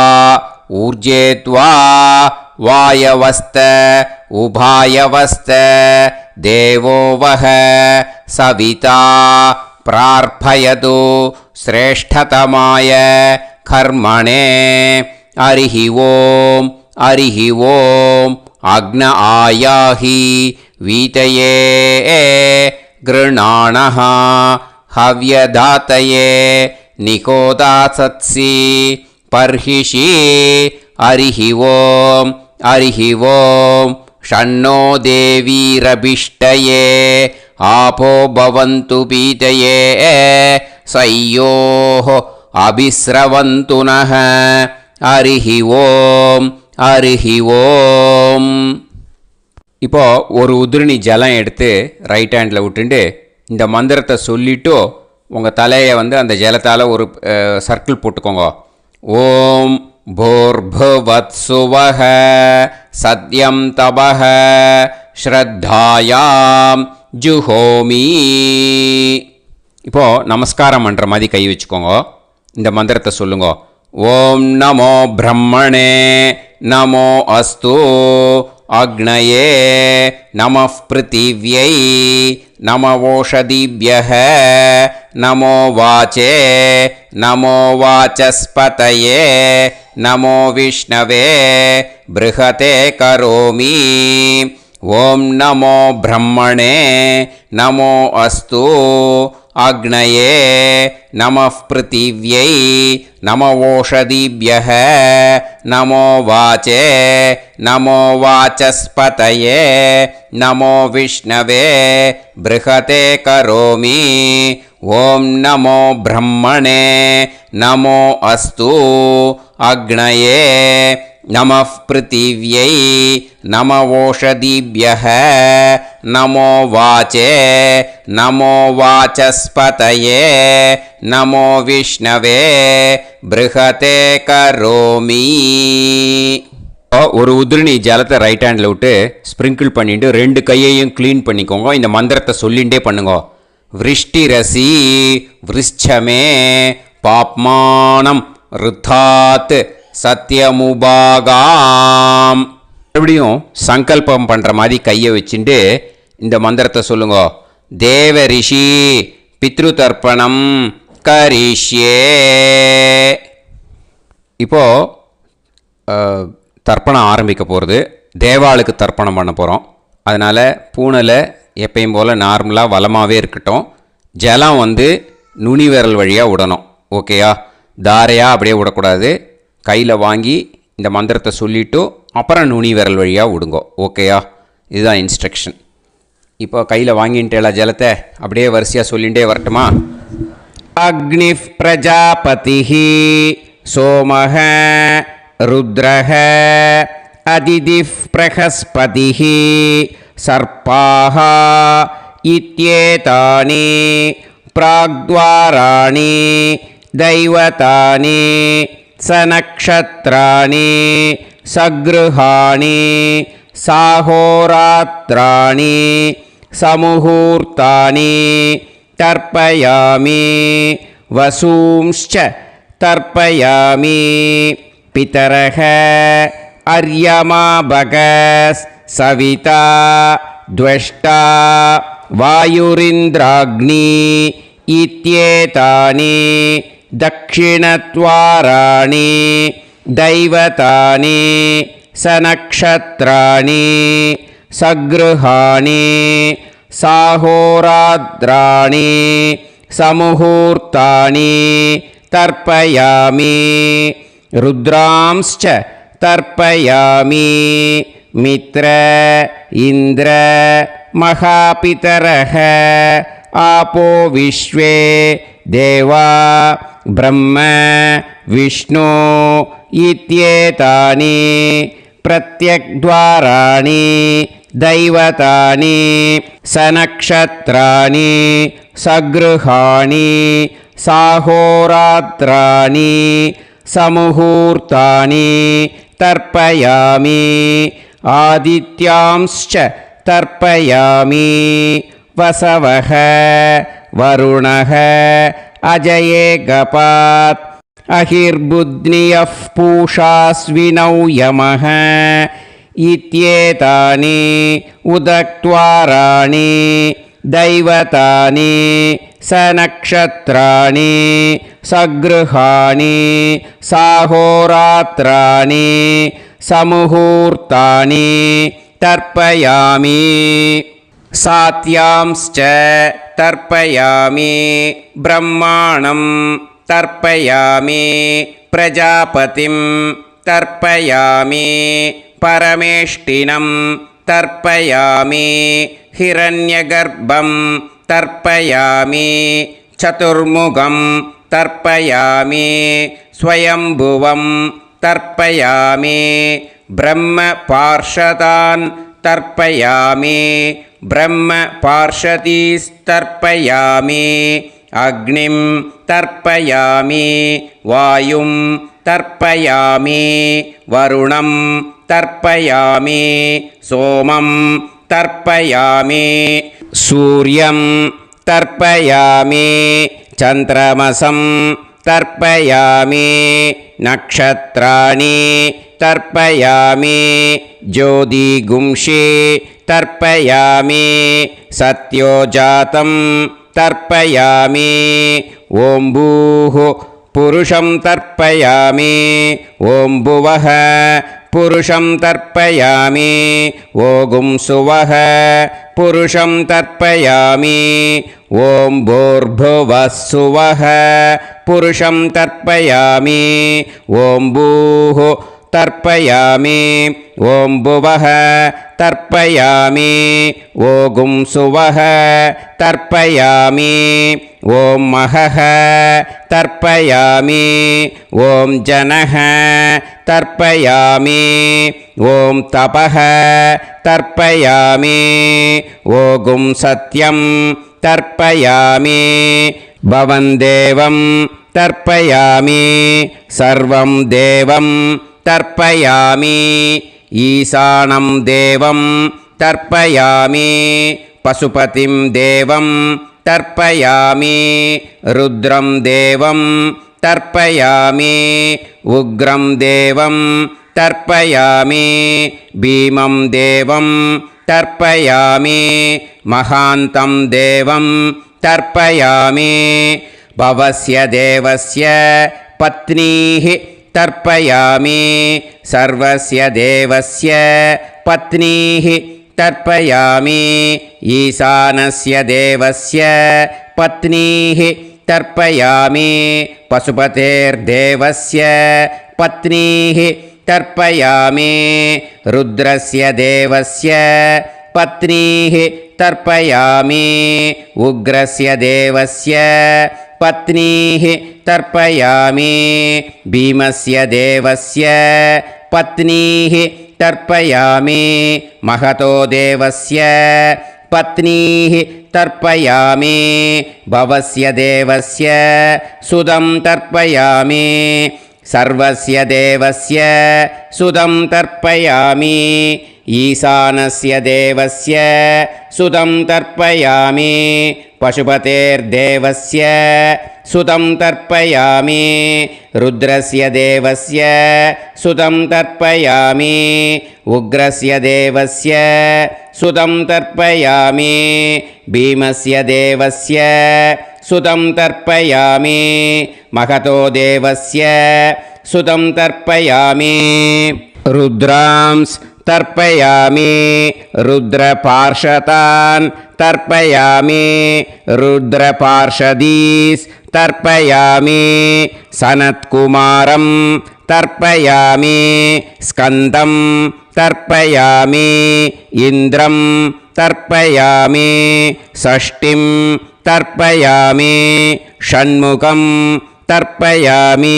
ஊர்ஜேத்வா வாயவஸ்த உபாயவஸ்த தேவோ வஹ சவிதா பிரார்ப்பயது ஸ்ரேஷ்டதமாய கர்மணே. ஹரிஹி ஓம் ஹரிஹி ஓம் அக்ன ஆயாஹி வீதயே கிருணாணஹ ஹவ்யதாத்தயே நிகோதாசத்சி பர்ஹிஷி. ஹரிஹி ஓம் ஹரிஹி ஓம் ஷண்ணோ தேவீரபிஷ்டயே ஆபோ பவந்து பீதயே சய்யோஹ அபிஸ்ரவந்து நஹ. ஹரிஹி ஓம் ஹரிஹி ஓம். இப்போ ஒரு உதிரணி ஜலம் எடுத்து ரைட் ஹேண்டில் விட்டுண்டு இந்த மந்திரத்தை சொல்லிவிட்டு உங்கள் தலையை அந்த ஜலத்தால் ஒரு சர்க்கிள் போட்டுக்கோங்க. ஓம் பூர்புவத்சுவஹ சத்யம் தபஹ ஸ்ரத்தாயாம் ஜுஹோமி. இப்போது நமஸ்காரம் பண்ணுற மாதிரி கை வச்சுக்கோங்க. இந்த மந்திரத்தை சொல்லுங்க. ஓம் நமோ பிரம்மணே நமோ அஸ்து அக்னயே நமः பிருத்திவ்யை நமவோஷதிभ्यः நமோ வாச்சே நமோ வாசஸ்பதயே நமோ விஷ்ணவே ப்ருஹதே கரோமி. ஓம் நமோ பிரம்மணே நமோ அஸ்து அக்னயே நமः பிருத்திவ்யை நமவோஷதிभ्यः நமோ வாச்சே நமோ வாசஸ்பதயே நமோ விஷ்ணவே ப்ருஹதே கரோமி. ஓம் நமோ பிரம்மணே நமோ அஸ்து அக்னயே நமः பிருத்திவ்யை நமவோஷதிभ्यः நமோ வாச்சே நமோ வாசஸ்பதயே நமோ விஷ்ணவே ப்ருஹதே கரோமி. ஒரு உதிரணி ஜலத்தை ரைட் ஹேண்டில் விட்டு ஸ்ப்ரிங்கிள் பண்ணிட்டு 2 கையையும் க்ளீன் பண்ணிக்கோங்க. இந்த மந்திரத்தை சொல்லிகிட்டே பண்ணுங்க. விருஷ்டிரசி விருஷ்சமே பாப்மானம் ருத்தாத் சத்யமுபாகாம். மறுபடியும் சங்கல்பம் பண்ணுற மாதிரி கையை வச்சுட்டு இந்த மந்திரத்தை சொல்லுங்க. தேவ ரிஷி பித்ரு தர்ப்பணம் கரிஷ்யே. இப்போது தர்ப்பணம் ஆரம்பிக்க போகிறது. தேவாளுக்கு தர்ப்பணம் பண்ண போகிறோம். அதனால் பூனலை எப்பயும் போல் நார்மலாக வளமாகவே இருக்கட்டும். ஜலம் நுனி விரல் வழியாக விடணும். ஓகேயா? தாரையாக அப்படியே விடக்கூடாது. கையில் வாங்கி இந்த மந்திரத்தை சொல்லிவிட்டு அப்புறம் நுனி விரல் வழியாக விடுங்கோ. ஓகேயா? இதுதான் இன்ஸ்ட்ரக்ஷன். இப்போ கையில் வாங்கிட்டேல ஜலத்தை அப்படியே வரிசையாக சொல்லிகிட்டே வரட்டுமா? அக்னிஃப் பிரஜாபதிஹி சோமஹ ருத்ரஹ அதிதிஃப் பிரகஸ்பதிஹி சர்ப்பாஹ இத்யேதானி பிராக்த்வாராணி தைவதானி சநக்ஷத்ராணி சக்ருஹாணி சாஹோராத்ராணி சமுஹூர்த்தானி தர்ப்பயாமி வசூம்ச்ச தர்ப்பயாமி पितरः अर्यमाभगस् सविता द्वष्टा वायुरिन्द्राग्नी इत्येतानि दक्षिणद्वाराणि दैवतानि सनक्षत्राणि सगृहाणि साहोरात्राणि समुहूर्तानि तर्पयामि रुद्रांश्च तर्पयामि मित्र इन्द्र महापितरः आपो विश्वे देवा ब्रह्म विष्णु इत्येतानि प्रत्यग्द्वाराणि दैवतानि सनक्षत्राणि सगृहाणि साहोरात्राणि समुहूर्तानि तर्पयामि आदित्यांश्च तर्पयामि वसवः वरुणः अजयेगपात् अहिर्बुध्नियः पूषास्विनौ यमः इत्येतानि उदक्त्वाराणि दैवतानि सनक्षत्राणि सगृहाणि साहोरात्राणि समुहूर्तानि तर्पयामि सात्यांश्च तर्पयामि ब्रह्माणं तर्पयामि प्रजापतिं तर्पयामि परमेष्टिनं तर्पयामि हिरण्यगर्भं तर्पयामि चतुर्मुखं तर्पयामि स्वयंभुवं तर्पयामि ब्रह्मपार्षदान् तर्पयामि ब्रह्मपार्षदीस्तर्पयामि अग्निं तर्पयामि वायुं तर्पयामि वरुणं तर्पयामि सोमं तर्पयामि सूर्यं तर्पयामि चन्द्रमसं तर्पयामि नक्षत्राणि तर्पयामि ज्योतिगुंषि तर्पयामि सत्योजातं तर्पयामि ॐ भूः पुरुषं तर्पयामि ॐ भुवः पुरुषं तर्पयामि ॐ सुवः पुरुषं तर्पयामि ॐ भूर्भुवः सुवः पुरुषं तर्पयामि ॐ भूः तर्पयामि ॐ भुवः तर्पयामि ॐ सुवः तर्पयामि ॐ महः तर्पयामि ॐ जनः तर्पयामि ॐ तपः तर्पयामि ॐ सत्यं तर्पयामि भवं देवं तर्पयामि सर्वं देवं तर्पयामि ईशानं देवं तर्पयामि पशुपतिं देवं तर्पयामि रुद्रं देवं तर्पयामि उग्रं देवं तर्पयामि भीमं देवं तर्पयामि महान्तं देवं तर्पयामि भवस्य देवस्य पत्नीः तर्पयामि सर्वस्य देवस्य पत्नीः तर्पयामि ईशानस्य देवस्य पत्नीः तर्पयामि पशुपतेर्देवस्य पत्नीः तर्पयामि रुद्रस्य देवस्य पत्नीः तर्पयामि उग्रस्य देवस्य पत्नीः तर्पयामि भीमस्य देवस्य पत्नीः तर्पयामि महतो देवस्य पत्नीः तर्पयामि भवस्य देवस्य सुदं तर्पयामि सर्वस्य देवस्य सुदं तर्पयामि ईशानस्य देवस्य सुतं तर्पयामि पशुपतेर्देवस्य सुतं तर्पयामि रुद्रस्य देवस्य सुतं तर्पयामि उग्रस्य देवस्य सुतं तर्पयामि भीमस्य देवस्य सुतं तर्पयामि महतो देवस्य सुतं तर्पयामि रुद्रांस् तर्पयामि रुद्रपार्षदान् तर्पयामि रुद्रपार्षदीस् तर्पयामि सनत्कुमारं तर्पयामि स्कन्दं तर्पयामि इन्द्रं तर्पयामि षष्टिं तर्पयामि षण्मुखं तर्पयामि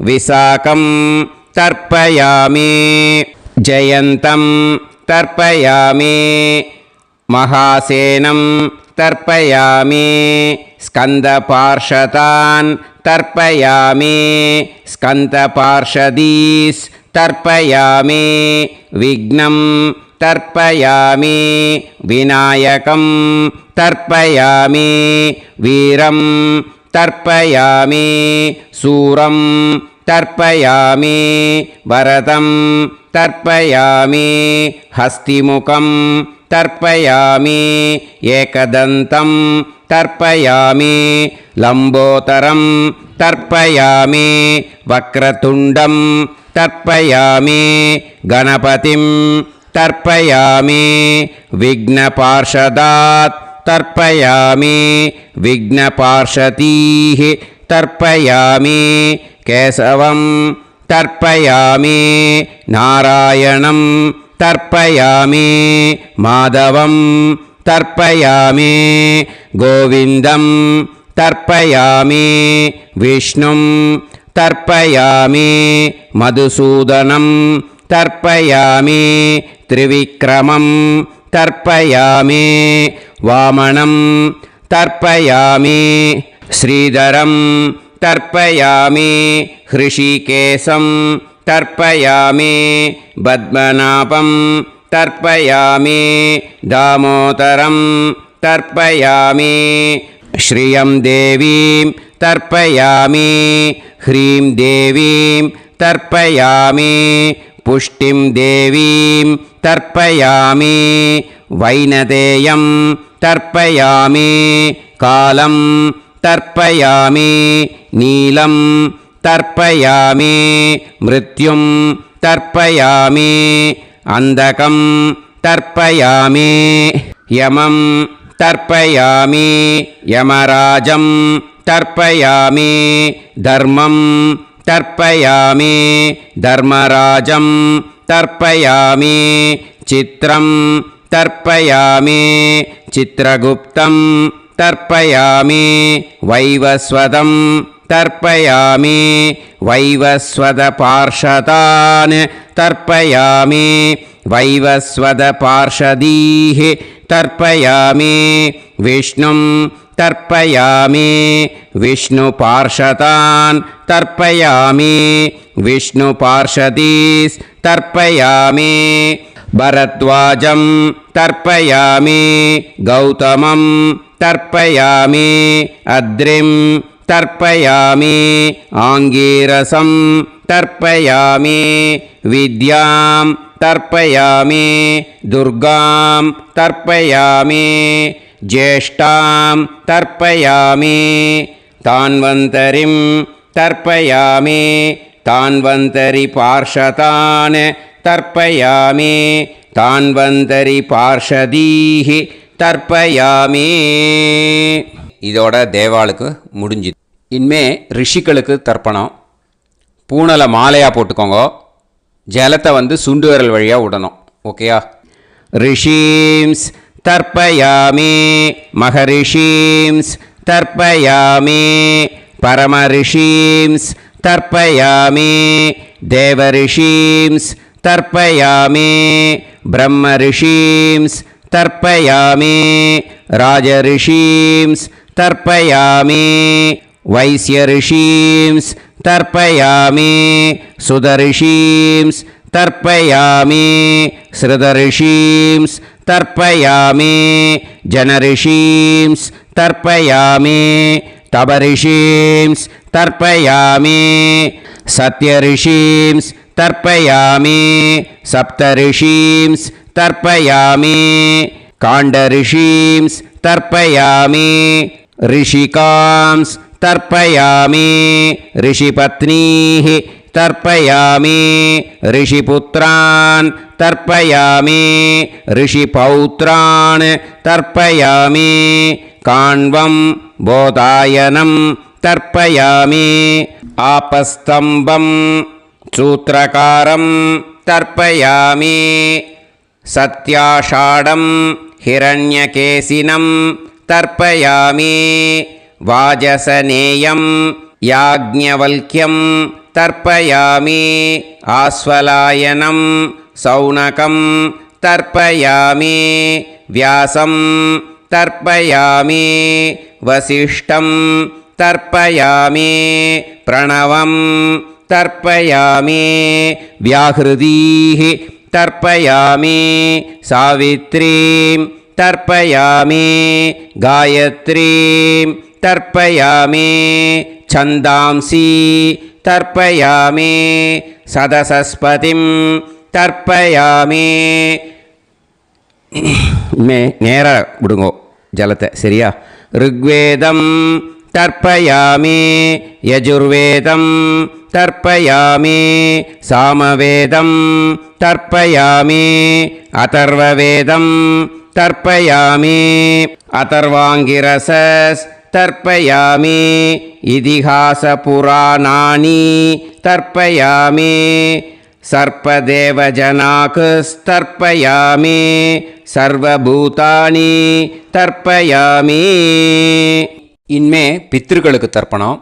विशाखं तर्पयामि जयन्तं तर्पयामि महासेनं तर्पयामि स्कन्दपार्षदान् तर्पयामि स्कन्दपार्षदीस् तर्पयामि विघ्नं तर्पयामि विनायकं तर्पयामि वीरं तर्पयामि सूरं तर्पयामि वरदं तर्पयामि हस्तिमुखं तर्पयामि एकदन्तं तर्पयामि लम्बोदरं तर्पयामि वक्रतुण्डं तर्पयामि गणपतिं तर्पयामि विघ्नपार्षदात् तर्पयामि विघ्नपार्षदीः तर्पयामि केशवं तर्पयामि नारायणं तर्पयामि माधवं तर्पयामि गोविन्दं तर्पयामि विष्णुं तर्पयामि मधुसूदनं तर्पयामि त्रिविक्रमं तर्पयामि वामनं तर्पयामि श्रीधरं तर्पयामि हृषीकेशं तर्पयामि पद्मनाभं तर्पयामि दामोदरं तर्पयामि श्रियं देवीं तर्पयामि ह्रीं देवीं तर्पयामि पुष्टिं देवीं तर्पयामि वैनतेयं तर्पयामि कालं तर्पयामि नीलं तर्पयामि मृत्युं तर्पयामि अन्धकं तर्पयामि यमं तर्पयामि यमराजं तर्पयामि धर्मं तर्पयामि धर्मराजं तर्पयामि चित्रं तर्पयामि चित्रगुप्तं तर्पयामि वैवस्वतं तर्पयामि वैवस्वतपार्षदान् तर्पयामि वैवस्वतपार्षदीः तर्पयामि विष्णुं तर्पयामि विष्णुपार्षदान् तर्पयामि विष्णुपार्षदीस् तर्पयामि भरद्वाजं तर्पयामि गौतमं तर्पयामि अद्रिं तर्पयामि आङ्गीरसं तर्पयामि विद्यां तर्पयामि दुर्गां तर्पयामि ज्येष्ठां तर्पयामि तान्वन्तरिं तर्पयामि तान्वन्तरिपार्षदान् तर्पयामि तान्वन्तरिपार्षदीः தர்ப்பயாமி. இதோட தேவாளுக்கு முடிஞ்சுது. இனிமே ரிஷிகளுக்கு தர்ப்பணம். பூனலை மாலையாக போட்டுக்கோங்க. ஜலத்தை சுண்டு விரல் வழியாக விடணும். ஓகேயா? ரிஷீம்ஸ் தர்ப்பயாமி, மகரிஷீம்ஸ் தர்ப்பயாமி, பரமரிஷீம்ஸ் தர்ப்பயாமி, தேவரிஷீம்ஸ் தர்ப்பயாமி, பிரம்மரிஷீம்ஸ் தர்ப்பயாமி, ராஜரிஷீம்ஸ் தர்ப்பயாமி, வைஸ்யரிஷீம்ஸ் தர்ப்பயாமி, சுதரிஷீம்ஸ் तर्पयामि श्रुतऋषींस् तर्पयामि जनऋषींस् तर्पयामि तपऋषींस् तर्पयामि सत्यऋषींस् तर्पयामि सप्तऋषींस् तर्पयामि काण्डऋषींस् तर्पयामि ऋषिकांस् तर्पयामि ऋषिपत्नीः तर्पयामि ऋषिपुत्रान् तर्पयामि ऋषिपौत्रान् तर्पयामि काण्वं बोधायनं तर्पयामि आपस्तम्भं सूत्रकारं तर्पयामि सत्याषाढं हिरण्यकेशिनं तर्पयामि वाजसनेयं याज्ञवल्क्यं तर्पयामि आस्वलायनं सौनकं तर्पयामि व्यासं तर्पयामि वसिष्ठं तर्पयामि प्रणवं तर्पयामि व्याहृतीः तर्पयामि सावित्रीं तर्पयामि गायत्रीं तर्पयामि छन्दांसि तर्पयामि सदसस्पतिं तर्पयामि நேரா விடுங்கோ ஜலத்தை சரியா ऋग्वेदं तर्पयामि यजुर्वेदं तर्पयामि सामवेदं तर्पयामि अथर्ववेदं तर्पयामि अथर्वाङ्गिरसस् तर्पयामि इतिहासपुराणानि तर्पयामि सर्पदेवजनाकस्तर्पयामि सर्वभूतानि तर्पयामि இனிமே பித்திருக்களுக்கு தர்ப்பணம்.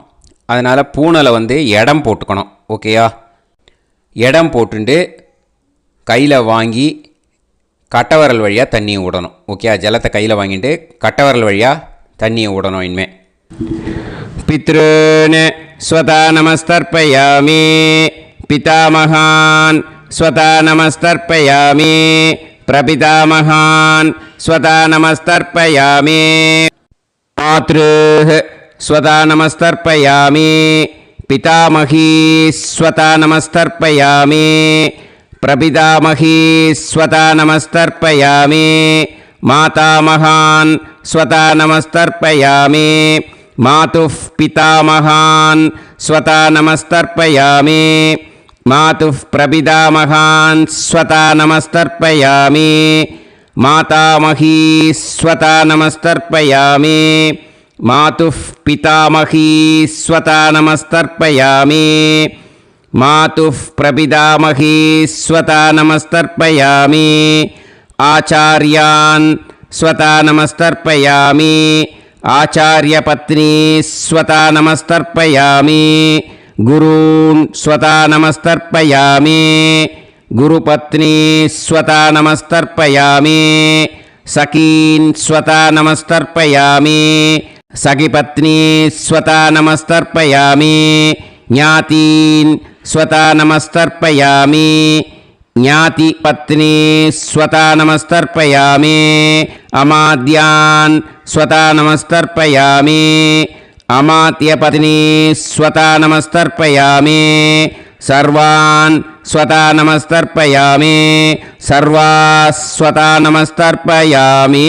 அதனால் பூனலை இடம் போட்டுக்கணும். ஓகேயா? இடம் போட்டுண்டு கையில் வாங்கி கட்டவரல் வழியாக தண்ணியை விடணும். ஓகேயா? ஜலத்தை கையில் வாங்கிட்டு கட்டவரல் வழியாக தண்ணியை விடணும். இனிமே पितॄन् स्वता नमस्तर्पयामि पितामहान् स्वता नमस्तर्पयामि प्रपितामहान् स्वता नमस्तर्पयामि मातृः स्वता नमस्तर्पयामि पितामही स्वता नमस्तर्पयामि प्रपितामही स्वता नमस्तर्पयामि मातामहान् स्वता नमस्तर्पयामि मातुः पितामहान् स्वता नमस्तर्पयामि मातुः प्रपितामहान् स्वता नमस्तर्पयामि मातामही स्वता नमस्तर्पयामि मातुः पितामही स्वता नमस्तर्पयामि मातुः प्रपितामही स्वता नमस्तर्पयामि आचार्यान् स्वता नमस्तर्पयामि आचार्यपत्नी स्वता नमस्तर्पयामि गुरून् स्वता नमस्तर्पयामि गुरुपत्नी स्वता नमस्तर्पयामि सखीन् स्वता नमस्तर्पयामि सखिपत्नी स्वता नमस्तर्पयामि ज्ञातीन् स्वता नमस्तर्पयामि ज्ञातिपत्नी स्वता नमस्तर्पयामि अमाद्यान् स्वता नमस्तर्पयामि अमात्यपत्नी स्वता नमस्तर्पयामि सर्वान् स्वता नमस्तर्पयामि सर्वाः स्वता नमस्तर्पयामि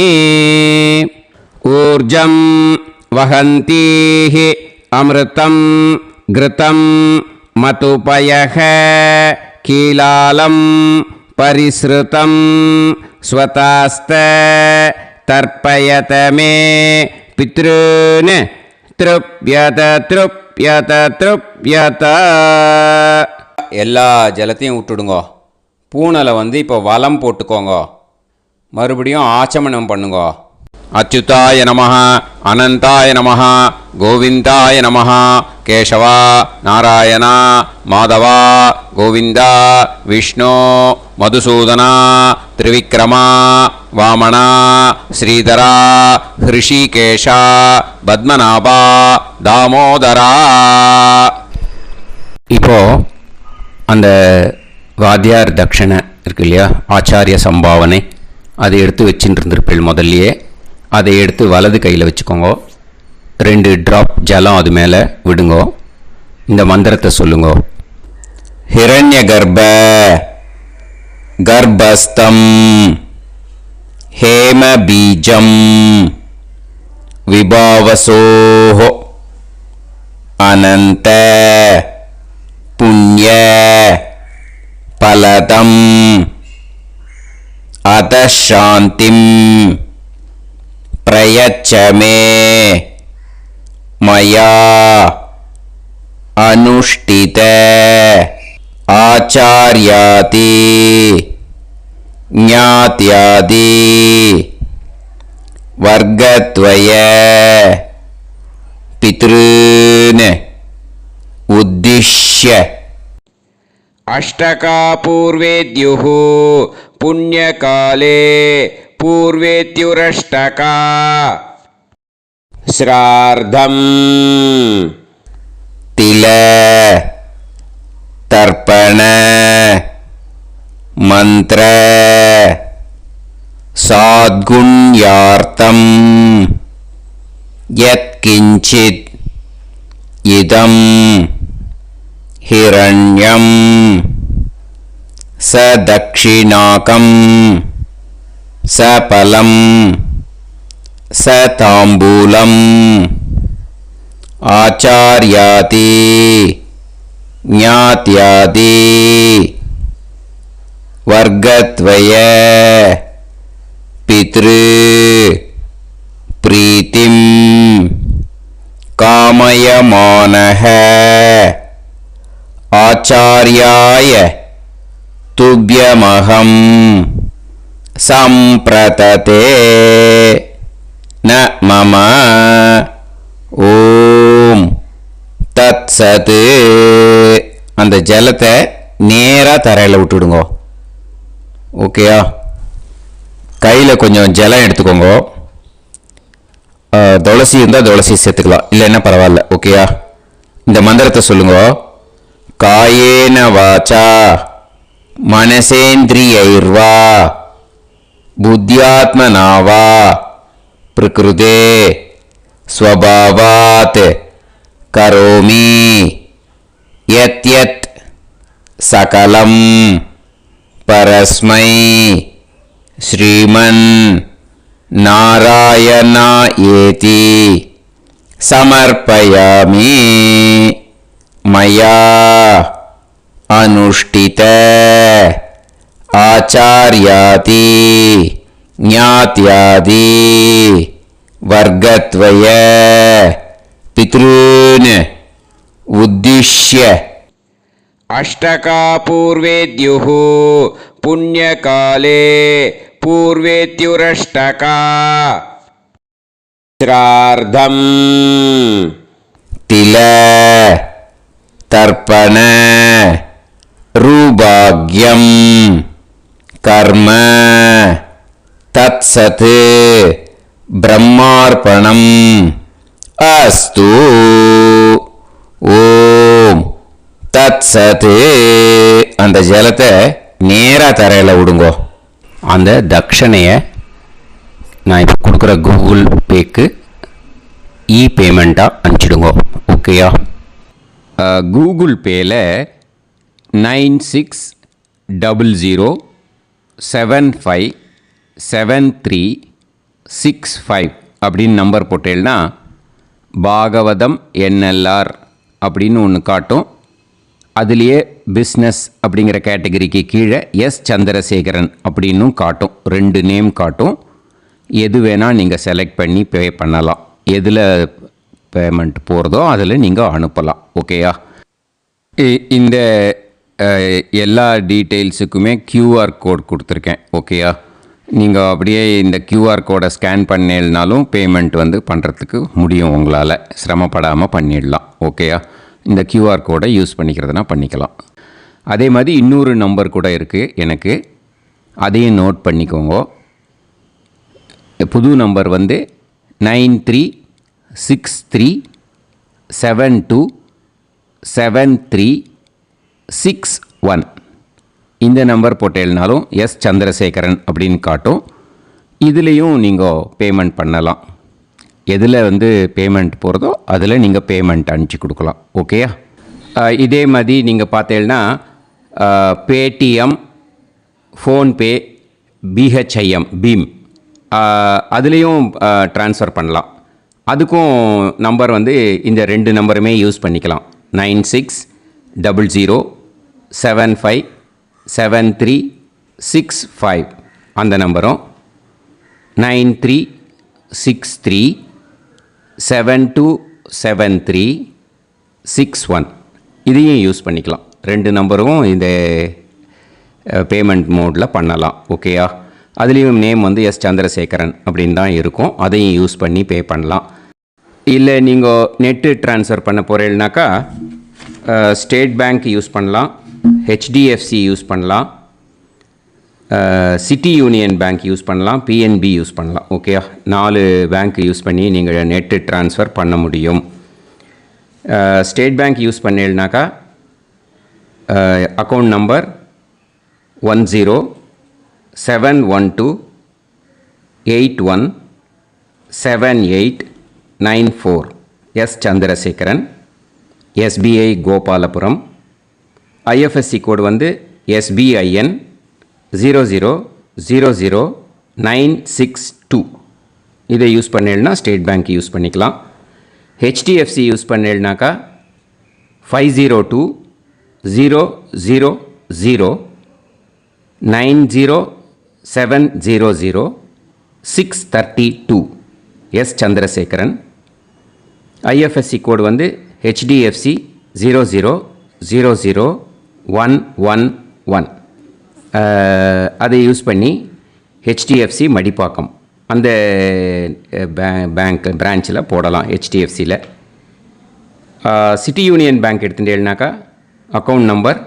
ऊर्जं वहन्तीः अमृतं घृतं मतुपयः कीलालं परिसृतं स्वतास्त तर्पयत मे पितॄन् तृप्यत तृप्यत तृप्यत எல்லா ஜலத்தையும் விட்டுடுங்கோ. பூனலை இப்போ வலம் போட்டுக்கோங்க. மறுபடியும் ஆச்சமனம் பண்ணுங்க. அச்சுதாய நமஹ, அனந்தாய நமஹ, கோவிந்தாய நமஹ, கேசவா, நாராயணா, மாதவா, கோவிந்தா, விஷ்ணு, மதுசூதனா, திரிவிக்ரமா, வாமனா, ஸ்ரீதரா, ஹிருஷிகேஷா, பத்மநாபா, தாமோதரா. இப்போ அந்த வாத்தியார் தட்சணை இருக்கு இல்லையா, ஆச்சாரிய சம்பாவனை, அதை எடுத்து வச்சுட்டு இருந்திருப்பேள் முதல்லையே. அதை எடுத்து வலது கையில் வச்சுக்கோங்க. 2 ட்ராப் ஜலம் அது மேலே விடுங்கோ. இந்த மந்திரத்தை சொல்லுங்கோ. ஹிரண்ய கர்ப்ப கர்ப்பஸ்தம் ஹேம பீஜம் விபாவசோஹோ அனந்த புண்ணிய பலதம் அதசாந்திம் பிரயச்சமே மயா அனுஷ்டித ஆச்சார்யாதி ஞாத்யாதி வர்க்கத்வய பித்ருன் உத்திஷ்ய அஷ்டகா பூர்வேத்யுः புண்ணியகாலே பூர்வேத்யுரஷ்டகா ஸ்ரார்த்தம் தில தர்ப்பண மந்திர சாத்குண்யார்த்தம் யத்கிஞ்சித் இதம் ஹிரண்யம் சதக்ஷிணாகம் சபலம் சதாம்பூலம் ஆச்சார்யாதி ஞாத்யாதி வர்க்கத்வய பித்ரு பிரீத்திம் காமயமானஹ ஆச்சார்யாய துப்யமஹம் சம்பிரததே ந மம ஓம் தத் சத். அந்த ஜலத்தை நேராக தரையில் விட்டுடுங்கோ. ஓகேயா? கையில் கொஞ்சம் ஜலம் எடுத்துக்கோங்க. துளசி இருந்தால் துளசி சேர்த்துக்கலாம், இல்லைன்னா பரவாயில்ல. ஓகேயா? இந்த மந்திரத்தை சொல்லுங்க. காயேன வாச்சா மனசேந்திரியைர்வா புத்தியாத்மனாவா பிரகிருதே ஸ்வபாவாத் கரோமி யத் யத் சகலம் பரஸ்மை ஸ்ரீமன் நாராயணா ஏதி சமர்ப்பயாமி மயா அனுஷ்டித ஆச்சார்யாதி ஞாத்யாதி வர்க்கத்வய பித்ருன் உத்திஷ்ய அஷ்டகா பூர்வேத்யுः புண்ணியகாலே பூர்வேத்யுரஷ்டகா ஸ்ரார்த்தம் தில தர்ப்பண ரூபாக்யம் கர்ம தத்சத் பிரம்மார்ப்பணம் அஸ்து. ஓம் தத்சத். அந்த ஜலத்தை நேராக தரையில் விடுங்கோ. அந்த தட்சணையை நான் இப்போ கொடுக்குற கூகுள் பேக்கு பேமெண்ட்டாக அனுப்பிச்சிடுங்கோ. ஓகேயா? கூகுள் பேயில் 9600757365 அப்படின்னு நம்பர் போட்டேன்னா பாகவதம் என்எல்ஆர் அப்படின்னு ஒன்று காட்டும். அதுலேயே பிஸ்னஸ் அப்படிங்கிற கேட்டகரிக்கு கீழே எஸ் சந்திரசேகரன் அப்படின்னும் காட்டும். 2 நேம் காட்டும். எது வேணால் நீங்கள் செலக்ட் பண்ணி பே பண்ணலாம். எதில் பேமெண்ட் போகிறதோ அதில் நீங்கள் அனுப்பலாம். ஓகேயா? இந்த எல்லா டீட்டெயில்ஸுக்குமே QR கோட் கொடுத்துருக்கேன். ஓகேயா? நீங்கள் அப்படியே இந்த QR கோடை ஸ்கேன் பண்ணேனாலும் பேமெண்ட் பண்ணுறதுக்கு முடியும். உங்களால் சிரமப்படாமல் பண்ணிடலாம். ஓகேயா? இந்த QR கோடை யூஸ் பண்ணிக்கிறதுனா பண்ணிக்கலாம். அதே மாதிரி இன்னொரு நம்பர் கூட இருக்குது எனக்கு, அதையும் நோட் பண்ணிக்கோங்க. புது நம்பர் 9363727361. இந்த நம்பர் போட்டேல்னாலும் எஸ் சந்திரசேகரன் அப்படின்னு காட்டும். இதுலேயும் நீங்கள் பேமெண்ட் பண்ணலாம். எதில் வந்து பேமெண்ட் போகிறதோ அதில் நீங்கள் பேமெண்ட் அனுப்பிச்சி கொடுக்கலாம். ஓகேயா? இதே மாதிரி நீங்கள் பார்த்தேன்னா பேடிஎம், ஃபோன்பே, பிஹெச்ஐஎம், பீம் அதுலேயும் ட்ரான்ஸ்ஃபர் பண்ணலாம். அதுக்கும் நம்பர் வந்து இந்த 2 நம்பருமே யூஸ் பண்ணிக்கலாம். 9600757365 அந்த நம்பரும் 9363727361 இதையும் யூஸ் பண்ணிக்கலாம். 2 நம்பரும் இந்த பேமெண்ட் மோடில் பண்ணலாம். ஓகேயா? அதுலேயும் நேம் வந்து எஸ் சந்திரசேகரன் அப்படின்னு தான் இருக்கும். அதையும் யூஸ் பண்ணி பே பண்ணலாம். இல்லை நீங்கள் நெட்டு ட்ரான்ஸ்ஃபர் பண்ண போகிறீங்கனாக்கா ஸ்டேட் பேங்க் யூஸ் பண்ணலாம், ஹெச்டிஎஃப்சி யூஸ் பண்ணலாம், சிட்டி யூனியன் பேங்க் யூஸ் பண்ணலாம், பிஎன்பி யூஸ் பண்ணலாம். ஓகேயா? 4 பேங்க் யூஸ் பண்ணி நீங்கள் நெட்டு ட்ரான்ஸ்ஃபர் பண்ண முடியும். ஸ்டேட் பேங்க் யூஸ் பண்ணீங்கனாக்கா account number 1071281789 S Chandrasekaran, SBI Gopalapuram. IFSC code வந்து SBIN 0000962. இதை யூஸ் பண்ணேன்னா ஸ்டேட் பேங்க் யூஸ் பண்ணிக்கலாம். ஹெச்டிஎஃப்சி யூஸ் பண்ணேன்னாக்கா 5020090700 எஸ் சந்திரசேகரன். ஐஎஃப்எஸ்சி கோடு வந்து HDFC 0000111. அதை யூஸ் பண்ணி HDFC மடிப்பாக்கம் அந்த பேங்க் பிரான்ச்சில் போடலாம். HDFCயில் சிட்டி யூனியன் பேங்க் எடுத்துட்டேன்னாக்கா account number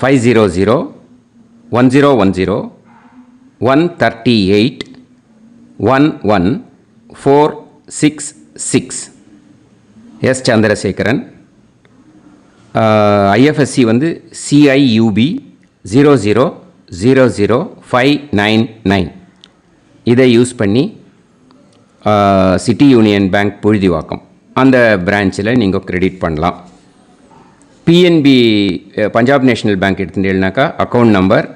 5001001381146 S Chandrasekaran. IFSC வந்து CIUB 0000599. இதை யூஸ் பண்ணி சிட்டி யூனியன் பேங்க் புழுதிவாக்கம் அந்த பிரான்ச்சில் நீங்கள் கிரெடிட் பண்ணலாம். பிஎன்பி பஞ்சாப் நேஷ்னல் பேங்க் எடுத்துட்டேன்னாக்கா account number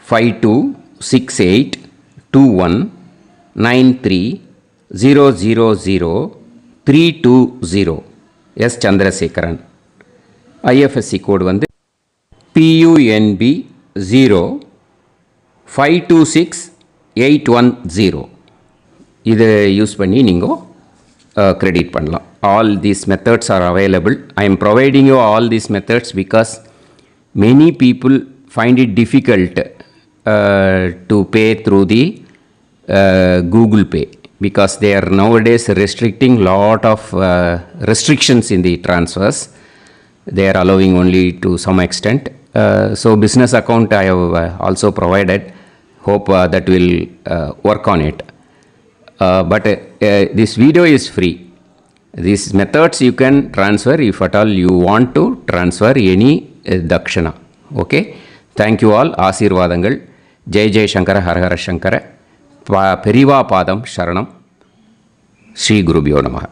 52682193000320 S Chandrasekaran. IFSC code வந்து PUNB 0526810. இதை யூஸ் பண்ணி நீங்கள் கிரெடிட் பண்ணலாம். All these methods are available. I am providing you all these methods because many people find it difficult to pay through the Google Pay because they are nowadays restricting lot of restrictions in the transfers. They are allowing only to some extent. So business account I have also provided. Hope that will work on it. But this video is free. These methods you can transfer if at all you want to transfer any dakshana. Okay? Thank you all. ஆசீர்வாதங்கள். ஜெய் ஜெய் சங்கர ஹரஹர சங்கர. பெரிவா பாதம் சரணம். ஸ்ரீ குருபியோ நமः.